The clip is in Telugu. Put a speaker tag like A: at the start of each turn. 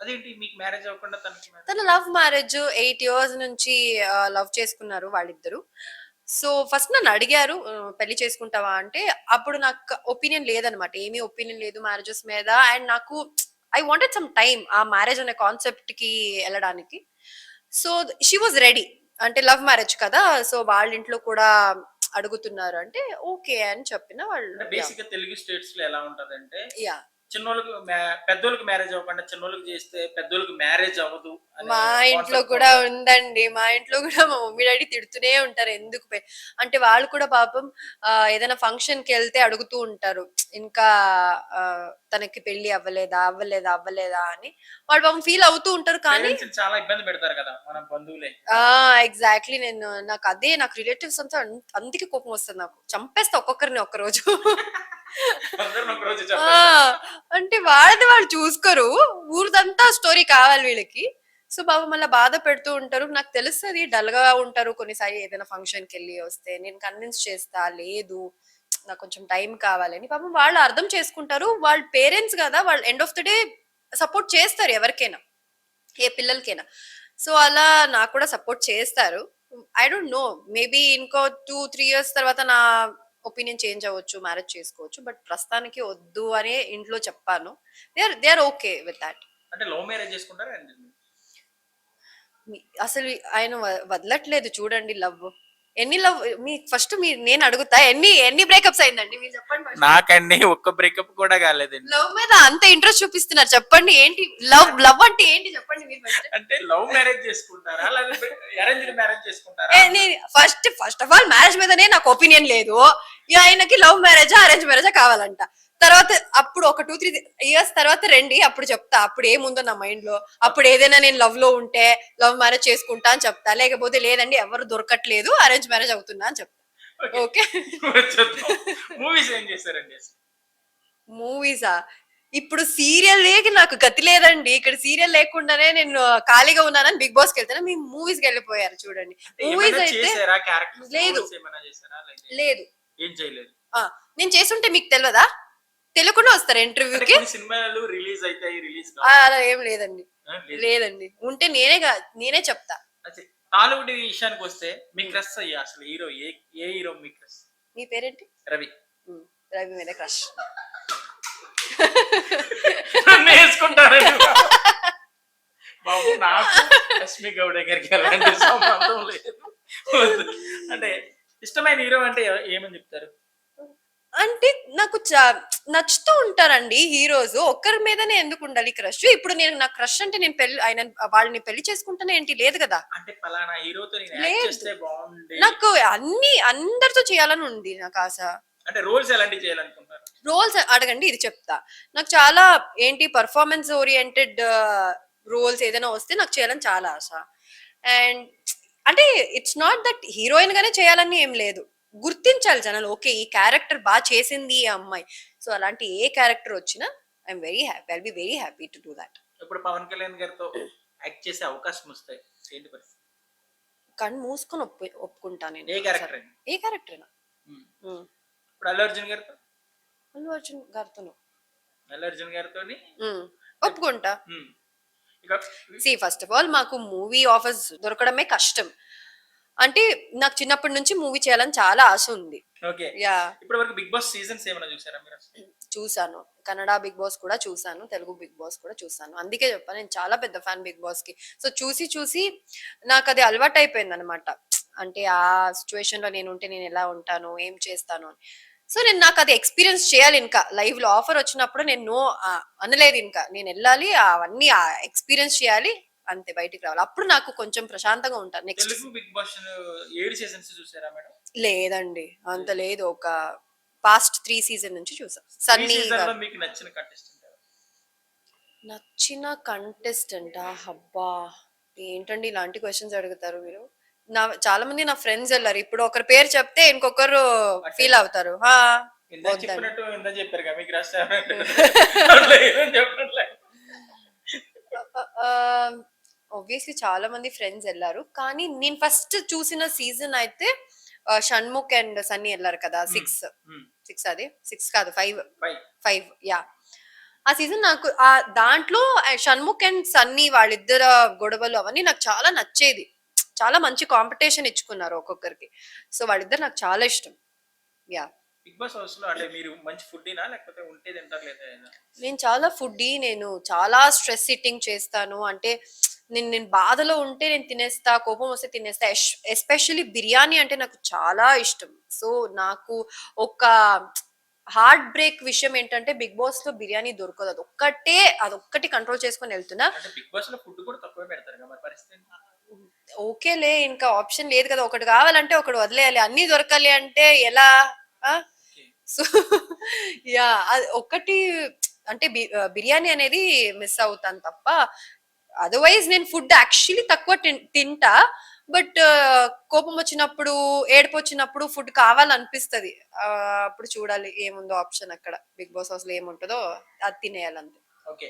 A: అదేంటి మీకు మ్యారేజ్ అవ్వకుండా
B: తన లవ్ మ్యారేజ్ 8 years నుంచి లవ్ చేసుకున్నారు వాళ్ళిద్దరు. సో ఫస్ట్ నన్ను అడిగారు పెళ్లి చేసుకుంటావా అంటే, అప్పుడు నాకు ఒపీనియన్ లేదనమాట, ఏమీ ఒపీనియన్ లేదు మ్యారేజెస్ మీద. అండ్ నాకు ఐ వాంటెడ్ సమ్ టైమ్ ఆ మ్యారేజ్ అనే కాన్సెప్ట్ కి వెళ్ళడానికి. సో షీ వాజ్ రెడీ, అంటే లవ్ మ్యారేజ్ కదా, సో వాళ్ళ ఇంట్లో కూడా అడుగుతున్నారు అంటే ఓకే అని చెప్పిన వాళ్ళు.
A: అంటే బేసిక్ గా తెలుగు స్టేట్స్ లో ఎలా ఉంటదంటే,
B: యా,
A: చిన్నోళ్ళకి పెద్దోళ్ళకి మ్యారేజ్ అవ్వకుండా చిన్నోళ్ళకి చేస్తే పెద్దోళ్ళకి మ్యారేజ్ అవ్వదు అనే
B: మా ఇంట్లో
A: కాన్సెప్ట్
B: కూడా
A: ఉంటది.
B: ఉందండి. మా ఇంట్లో కూడా మా మమ్మీ డాడీ తిడుతూనే ఉంటారు. ఎందుకు అంటే వాళ్ళు కూడా పాపం ఏదైనా ఫంక్షన్ కి వెళ్తే అడుగుతూ ఉంటారు, ఇంకా ఆ, తనకి పెళ్లి అవ్వలేదా అవ్వలేదా అవ్వలేదా అని. వాళ్ళు పాపం ఫీల్ అవుతూ ఉంటారు. కానీ
A: పేరెంట్స్ చాలా ఇబ్బంది పెడతారు కదా మన బంధువులే.
B: ఎగ్జాక్ట్లీ, నాకు రిలేటివ్స్ అంతా అందుకే కోపం వస్తుంది, నాకు చంపేస్తా ఒక్కొక్కరిని ఒక్కరోజు.
A: అందరిని ఒక రోజు
B: ఆ
A: చెప్పేస్తారు.
B: అంటే వాళ్ళది వాళ్ళు చూసుకోరు, ఊరిదంతా స్టోరీ కావాలి వీళ్ళకి. సో బాబు మళ్ళీ బాధ పెడుతూ ఉంటారు. నాకు తెలుస్తుంది డల్ గా ఉంటారు కొన్నిసారి, ఏదైనా ఫంక్షన్ కి వెళ్ళి వస్తే నేను కన్విన్స్ చేస్తా, లేదు నాకు కొంచెం టైం కావాలని. పాపం వాళ్ళు అర్థం చేసుకుంటారు, వాళ్ళ పేరెంట్స్ కదా, వాళ్ళు end of the day support చేస్తారు ఎవరికైనా, ఏ పిల్లలకైనా. సో అలా నాకు కూడా సపోర్ట్ చేస్తారు. ఐ డోంట్ నో, మేబీ ఇంకో 2-3 years తర్వాత నా ఒపీనియన్ చేంజ్ అవ్వచ్చు, మ్యారేజ్ చేసుకోవచ్చు. బట్ ప్రస్తుతానికి వద్దు అనే ఇంట్లో చెప్పాను. They are okay with that.
A: అంటే లవ్ మ్యారేజ్ చేసుకుంటారా అండి?
B: అసలు ఆయన వదలట్లేదు చూడండి లవ్. ఎన్ని లవ్ మీ ఫస్ట్ మీరు, నేను అడుగుతా, ఎన్ని ఎన్ని బ్రేకప్స్ అయిందండి మీరు చెప్పండి first.
A: నాకండి ఒక్క బ్రేకప్ కూడా కాలేదండి.
B: లవ్ మీద అంత ఇంట్రెస్ట్ చూపిస్తున్నారు, చెప్పండి ఏంటి లవ్, లవ్ అంటే ఏంటి చెప్పండి మీరు ఫస్ట్.
A: అంటే లవ్ మ్యారేజ్ చేసుకుంటారా లేకపోతే అరేంజ్డ్ మ్యారేజ్ చేసుకుంటారా?
B: ఫస్ట్ ఆఫ్ ఆల్ మ్యారేజ్ మీదనే నాకు ఒపీనియన్ లేదు. ఆయనకి లవ్ మ్యారేజా అరేంజ్ మ్యారేజా కావాలంట. తర్వాత అప్పుడు ఒక 2-3 years తర్వాత రండి, అప్పుడు చెప్తా అప్పుడు ఏముందో నా మైండ్ లో. అప్పుడు ఏదైనా నేను లవ్ లో ఉంటే లవ్ మ్యారేజ్ చేసుకుంటా అని చెప్తా, లేకపోతే లేదండి ఎవరు దొరకట్లేదు అరేంజ్ మ్యారేజ్ అవుతున్నా అని చెప్తా. ఓకే.
A: మూవీస్ ఏం చేశారండి?
B: మూవీసా? ఇప్పుడు సీరియల్ లేక నాకు గతి లేదండి. ఇక్కడ సీరియల్ లేకుండానే నేను ఖాళీగా ఉన్నానని బిగ్ బాస్ కి వెళ్తాను, మీ మూవీస్ కి వెళ్ళిపోయారు చూడండి. మూవీస్ అయితే
A: చేశారా? క్యారెక్టర్స్
B: లేదు,
A: రోల్స్ ఏమైనా చేశారా?
B: లేదు.
A: ఏం చేయలేదు.
B: నేను చేస్తుంటే మీకు తెలియదా? తెలియకుండా వస్తారా ఇంటర్వ్యూకి?
A: సినిమాలు రిలీజ్ అవుతాయి, రిలీజ్
B: అలా ఏం లేదండి, లేదండి. ఉంటే నేనే చెప్తా.
A: టాలీవుడ్ విషయానికి వస్తే మీ క్రష్ అయ్యా అసలు హీరో ఏ హీరో మీ క్రష్?
B: మీ పేరేంటి?
A: రవి.
B: రవి మీద క్రష్.
A: వేసుకుంటారండి బాబు. నాకు యష్మి గౌడ గారికి ఎలాంటి సంబంధం లేదు. అంటే ఇష్టమైన హీరో అంటే ఏమని చెప్తారు?
B: అంటే నాకు నచ్చుతూ ఉంటారండి హీరోస్, ఒక్కరి మీదనే ఎందుకు ఉండాలి క్రష్. ఇప్పుడు నేను నా క్రష్ అంటే నేను ఆయన వాళ్ళని పెళ్లి చేసుకుంటానే ఏంటి, లేదు కదా.
A: అంటే పలానా హీరోతో
B: లేదు, నాకు అందరితో చేయాలని ఉంది నాకు ఆశ.
A: అంటే రోల్స్ ఎలాంటివి చేయాలనుకుంటారు?
B: రోల్స్ అడగండి, ఇది చెప్తా. నాకు చాలా ఏంటి పర్ఫార్మెన్స్ ఓరియంటెడ్ రోల్స్ ఏదైనా వస్తే నాకు చేయాలని చాలా ఆశ. అండ్ అంటే ఇట్స్ నాట్ దట్ హీరోయిన్ గానే చేయాలని ఏం లేదు, గుర్తించాలి జనాలు, ఓకే ఈ క్యారెక్టర్ బాగా చేసింది ఈ అమ్మాయి. సో అలాంటి ఏ క్యారెక్టర్ వచ్చినా I'm very happy, I'll be very happy to do that.
A: ఇప్పుడు పవన్ కళ్యాణ్ గారితో యాక్ట్ చేసే అవకాశం వస్తాయి, ఏంటి పరిస్థితి?
B: కళ్ళు మూసుకొని ఒప్పుకుంటా నేను.
A: ఏ క్యారెక్టర్ అయినా?
B: ఏ క్యారెక్టర్ అయినా.
A: ఇప్పుడు అల్లు అర్జున్ గారితో?
B: అల్లు అర్జున్ గారితోను.
A: అల్లు అర్జున్ గారితో
B: ఒప్పుకుంటా. ఫస్ట్ ఆఫ్ ఆల్ మాకు మూవీ ఆఫర్స్ దొరకడమే కష్టం. అంటే నాకు చిన్నప్పటి నుంచి మూవీ చేయాలని చాలా ఆశ ఉంది.
A: ఓకే.
B: యా.
A: ఇప్పటి వరకు బిగ్ బాస్ సీజన్స్ ఏమైనా చూసారా మీరు?
B: చూసాను, కన్నడ బిగ్ బాస్ కూడా చూసాను, తెలుగు బిగ్ బాస్ కూడా చూసాను. అందుకే చెప్పాను నేను చాలా పెద్ద ఫ్యాన్ బిగ్ బాస్ కి. సో చూసి చూసి నాకు అది అలవాటు అయిపోయింది అనమాట. అంటే ఆ సిచ్యువేషన్ లో నేను ఉంటే నేను ఎలా ఉంటాను, ఏం చేస్తాను అని. సో నాకు అది ఎక్స్పీరియన్స్ చేయాలి. ఇంకా లైవ్ లో ఆఫర్ వచ్చినప్పుడు నేను నో అనలేదు, ఇంకా నేను వెళ్ళాలి, అవన్నీ ఎక్స్పీరియన్స్ చేయాలి, అంతే బయటికి రావాలి. అప్పుడు నాకు కొంచెం ప్రశాంతంగా ఉంటాను. నెక్స్ట్
A: బిగ్ బాస్ 7 సీజన్స్ చూసారా మేడం?
B: లేదండి అంత లేదు, ఒక పాస్ట్ 3 సీజన్ నుంచి చూసా. సన్నీ
A: మీకు నచ్చిన కంటెస్టెంట్?
B: నచ్చిన కంటెస్టెంట్ అబ్బా, ఏంటండి ఇలాంటి క్వశ్చన్స్ అడుగుతారు మీరు. చాలా మంది నా ఫ్రెండ్స్ వెళ్ళారు, ఇప్పుడు ఒకరి పేరు చెప్తే ఇంకొకరు ఫీల్ అవుతారు. ఆబ్వియస్లీ చాలా మంది ఫ్రెండ్స్ వెళ్ళారు, కానీ నేను ఫస్ట్ చూసిన సీజన్ అయితే షణ్ముఖ్ అండ్ సన్నీ వెళ్ళారు కదా. 6 అది 6 కాదు 5 యా. ఆ సీజన్ నాకు ఆ దాంట్లో షణ్ముఖ్ అండ్ సన్నీ వాళ్ళిద్దరు గొడవలు అవన్నీ నాకు చాలా నచ్చేది. చాలా మంచి కాంపిటీషన్ ఇచ్చుకున్నారు ఒక్కొక్కరికి. సో వాళ్ళిద్దరు నాకు చాలా ఇష్టం. యా.
A: బిగ్ బాస్ హౌస్ లో అంటే మీరు మంచి ఫుడ్డీనా లేకపోతే ఉంటే తింటారు లేదా ఏదైనా?
B: నేను చాలా ఫుడ్డీ. నేను చాలా స్ట్రెస్ ఈటింగ్ చేస్తాను. అంటే నేను బాధలో ఉంటే నేను తినేస్తా, కోపం వస్తే తినేస్తా. ఎస్పెషల్లీ బిర్యానీ అంటే నాకు చాలా ఇష్టం. సో నాకు ఒక హార్ట్ బ్రేక్ విషయం ఏంటంటే బిగ్ బాస్ లో బిర్యానీ దొరకదు. అదొక్కటి కంట్రోల్ చేసుకొని వెళ్తున్నా.
A: అంటే బిగ్ బాస్ లో ఫుడ్ కూడా తక్కువే పెడతారు కదా మరి పరిస్థితి ఏంటి?
B: ఓకేలే, ఇంకా ఆప్షన్ లేదు కదా. ఒకటి కావాలంటే ఒకటి వదిలేయాలి. అన్ని దొరకాలి అంటే ఎలా?
A: ఓకే.
B: సో యా, అది ఒక్కటి. అంటే బిర్యానీ అనేది మిస్ అవుతాను తప్ప, అదర్వైజ్ నేను ఫుడ్ యాక్చువల్లీ తక్కువ తింటా. బట్ కోపం వచ్చినప్పుడు, ఏడుపు వచ్చినప్పుడు ఫుడ్ కావాలనిపిస్తది. అప్పుడు చూడాలి ఏముందో ఆప్షన్ అక్కడ. బిగ్ బాస్ హౌస్ లో ఏముంటుందో అది తినేయాలంతే.
A: ఓకే.